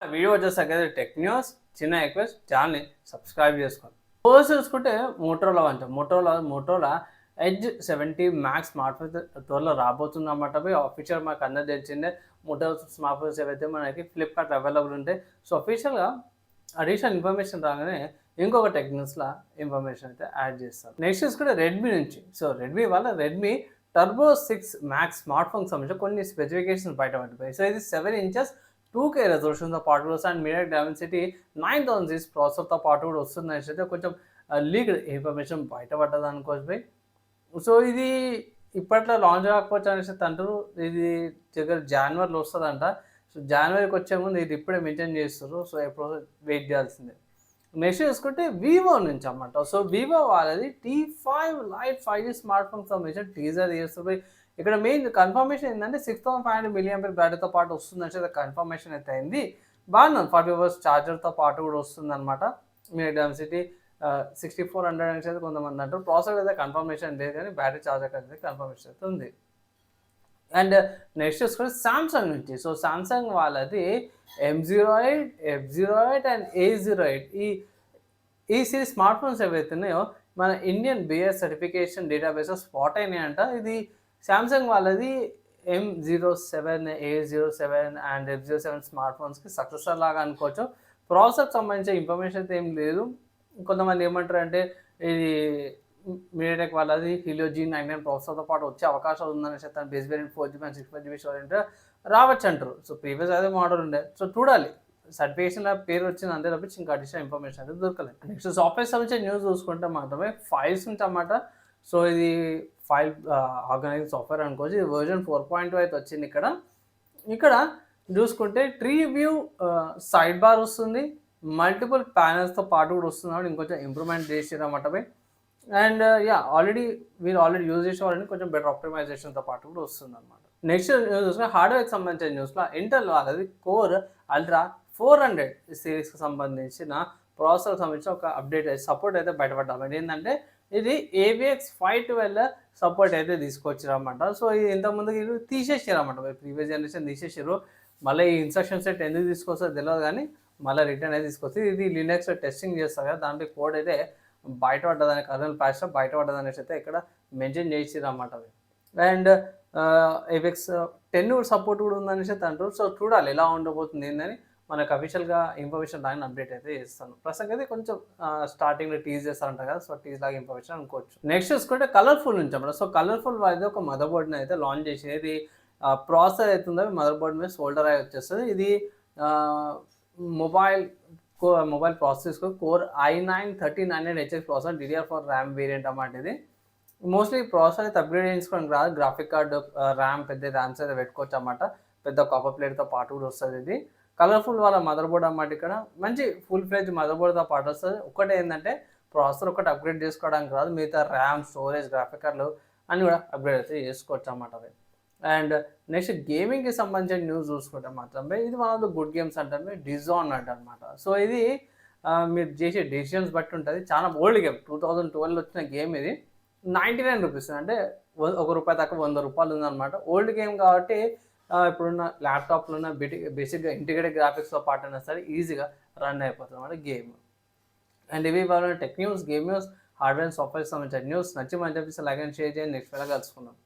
Video వచ్చేసరికి అయితే tech news చిన్న రిక్వెస్ట్ ఛానల్ని సబ్స్క్రైబ్ చేసుకోండి. ఫస్ట్ చూసుకుంటే మోటరోలా అంటాం. Motorola edge 70 max smart phone త్వరలో రాబోతుంది అన్నమాట. ఆఫీషియల్ మాకు అందరూ తెలిసిందే. మోటరోలా స్మార్ట్ ఫోన్స్ ఏవైతే మనకి ఫ్లిప్కార్ట్ అవైలబుల్ ఉంటాయి. సో అఫీషియల్గా అడిషనల్ ఇన్ఫర్మేషన్ రాగానే ఇంకొక టెక్ న్యూస్లో ఇన్ఫర్మేషన్ అయితే యాడ్ చేస్తారు. నెక్స్ట్ చూసుకుంటే రెడ్మీ నుంచి. So Redmi turbo 6 max smart ఫోన్కి సంబంధించి కొన్ని స్పెసిఫికేషన్స్ బయటపడిపోయాయి. సో ఇది 7 ఇంచెస్ 2K రెజల్యూషన్తో పాటు కూడా వస్తుంది. అండ్ మీడియా డైమెన్సిటీ 9000 ప్రాసెసర్తో పాటు కూడా వస్తుంది అనేసి అయితే కొంచెం లీక్డ్ ఇన్ఫర్మేషన్ బయటపడ్డది అనుకోవచ్చు. సో ఇది ఇప్పట్లో లాంచ్ కాకపోవచ్చు అనేసి అంటారు. ఇది దగ్గర జనవరిలో వస్తుందంట. సో జనవరికి వచ్చే ముందు ఇది ఇప్పుడే మెన్షన్ చేస్తారు. సో ఎప్పుడు వెయిట్ చేయాల్సిందే. నెక్స్ట్ చూసుకుంటే వివో నుంచి అన్నమాట. సో వివో వాళ్ళది T5 లైట్ 5G స్మార్ట్ ఫోన్కి సంబంధించిన టీజర్ చేస్తుంది. ఇక్కడ మెయిన్ కన్ఫర్మేషన్ ఏంటంటే 6500 mAh బ్యాటరీతో పాటు వస్తుందంటే కన్ఫర్మేషన్ అయితే అయింది. బాగుంది. 40 hours ఛార్జర్తో పాటు కూడా వస్తుంది అనమాట. మీ డెన్సిటీ 6400 అనేసి అయితే కొంతమంది అంటారు. ప్రాసెసర్ అయితే కన్ఫర్మేషన్ లేదు కానీ బ్యాటరీ ఛార్జర్ అయితే కన్ఫర్మేషన్ అయితే ఉంది. అండ్ నెక్స్ట్ చూసుకుంటే సామ్సంగ్ నుంచి. సో సామ్సంగ్ వాళ్ళది M08, F08 అండ్ A08 ఈ సిరీస్ స్మార్ట్ ఫోన్స్ ఏవైతే ఉన్నాయో మన Indian BS certification database spot అయినాయంట. ఇది సామ్సంగ్ వాళ్ళది M07, A07 and F07 smart ఫోన్స్కి successor లాగా అనుకోవచ్చు. ప్రాసెసర్కి సంబంధించిన ఇన్ఫర్మేషన్ అయితే ఏం లేదు. కొంతమంది ఏమంటారు అంటే ఇది మీడియాటెక్ వాళ్ళది హీలియో G99 ప్రాసెసర్తో పాటు వచ్చే అవకాశాలు ఉందని చెప్తాను. Base variant 4GB and 65GB storage రావచ్చు అంటారు. సో ప్రీవియస్ అదే మోడల్ ఉండే. సో చూడాలి. సర్టిఫికేషన్లో పేరు వచ్చింది అంతే తప్పించి ఇంకా అడిషనల్ ఇన్ఫర్మేషన్ అయితే దొరకలేదు. నెక్స్ట్ సాఫ్ట్వేర్ సంబంధించిన న్యూస్ చూసుకుంటే మాత్రమే ఫైల్స్ నుంచి అన్నమాట. సో ఇది ఫైల్ ఆర్గనైజింగ్ సాఫ్ట్వేర్ అనుకోవచ్చు. ఇది వర్జన్ 4.2 అయితే వచ్చింది. ఇక్కడ చూసుకుంటే ట్రీ వ్యూ సైడ్ బార్ వస్తుంది. మల్టిపుల్ ప్యానల్స్తో పాటు కూడా వస్తుంది. ఇంకొంచెం ఇంప్రూవ్మెంట్ చేసారు అన్నమాట. అండ్ ఆల్రెడీ యూజ్ చేసే వాళ్ళని కొంచెం బెటర్ ఆప్టిమైజేషన్తో పాటు కూడా వస్తుంది అనమాట. నెక్స్ట్ న్యూస్ హార్డ్వేర్కి సంబంధించిన న్యూస్లో ఇంటెల్ వాళ్ళది కోర్ అల్ట్రా 400 సిరీస్కి సంబంధించిన ప్రాసెసర్కి సంబంధించిన ఒక అప్డేట్ సపోర్ట్ అయితే బయటపడ్డాం. ఏంటంటే ఇది AVX 512 సపోర్ట్ అయితే తీసుకొచ్చారు అనమాట. సో ఇది ఇంతకుముందుకు ఇది తీసేసారు అనమాట. ప్రీవియస్ జనరేషన్ తీసేసారు. మళ్ళీ ఈ ఇన్స్ట్రక్షన్ సెట్ ఎందుకు తీసుకొస్తారో తెలియదు కానీ మళ్ళీ రిటర్న్ అయితే తీసుకొచ్చి ఇది లినక్స్ టెస్టింగ్ చేస్తారు కదా, దాంట్లో కోడ్ అయితే బయటపడ్డదని కర్నల్ ప్యాచ్లో బయటపడ్డదనేసి అయితే ఇక్కడ మెన్షన్ చేసిరు అన్నమాట. అండ్ AVX 10 సపోర్ట్ కూడా ఉందనేసి అయితే అంటారు. సో చూడాలి ఎలా ఉండబోతుంది ఏందని. మనకు అఫీషియల్గా ఇన్ఫర్మేషన్ లాగా అప్డేట్ అయితే చేస్తాను. ప్రస్తుతం అయితే కొంచెం స్టార్టింగ్లో టీజ్ చేస్తారంట కదా, సో టీజ్ లాగా ఇన్ఫర్మేషన్ అనుకోవచ్చు. నెక్స్ట్ చూసుకుంటే కలర్ఫుల్ నుంచి అన్నమాట. సో కలర్ఫుల్ అయితే ఒక మదర్ బోర్డ్ని అయితే లాంచ్ చేసింది. ఇది ప్రాసెసర్ అవుతుందో మదర్ బోర్డ్ మీద సోల్డర్ అయి వచ్చేస్తుంది. ఇది mobile process core i9 1300HS processor DDR4 RAM variant అన్నమాట. ఇది మోస్ట్లీ ప్రాసెసర్ అయితే అప్గ్రేడ్ చేయించుకోవడానికి రాదు. గ్రాఫిక్ కార్డు ర్యామ్ పెద్ద ర్యామ్స్ అయితే పెట్టుకోవచ్చు అన్నమాట. పెద్ద కాపర్ ప్లేట్తో పాటు కూడా వస్తుంది. ఇది కలర్ఫుల్ వాళ్ళ మదర్ బోర్డ్ అన్నమాట. ఇక్కడ మంచి ఫుల్ ఫ్లెడ్జ్ మదర్ బోర్డ్తో పాటు వస్తుంది. ఒకటే ఏంటంటే ప్రాసెసర్ ఒకటి అప్గ్రేడ్ చేసుకోవడానికి రాదు. మిగతా ర్యామ్, స్టోరేజ్, గ్రాఫిక్ కార్డులు అన్నీ కూడా అప్గ్రేడ్ అయితే చేసుకోవచ్చు అన్నమాట. అండ్ నెక్స్ట్ గేమింగ్కి సంబంధించిన న్యూస్ చూసుకుంటే మాత్రమే ఇది one of the good games అంటారు. డిజాన్ అంటారనమాట. సో ఇది మీరు చేసే డెసిషన్స్ బట్టి ఉంటుంది. చాలా ఓల్డ్ గేమ్, 2012 వచ్చిన గేమ్. ఇది 99 రూపీస్ అంటే ₹1 తక్కువ ₹100 ఉందన్నమాట. ఓల్డ్ గేమ్ కాబట్టి ఇప్పుడున్న ల్యాప్టాప్లో ఉన్న బేసిక్గా ఇంటిగ్రేటెడ్ గ్రాఫిక్స్తో పాటు అయినా సరే ఈజీగా రన్ అయిపోతుంది అన్నమాట గేమ్. అండ్ ఇవి tech news, game news, hardware software సంబంధించిన న్యూస్ నచ్చి మంచి లైక్ అండ్ షేర్ చేయండి. నెక్స్ట్ వేళ కలుసుకుందాం.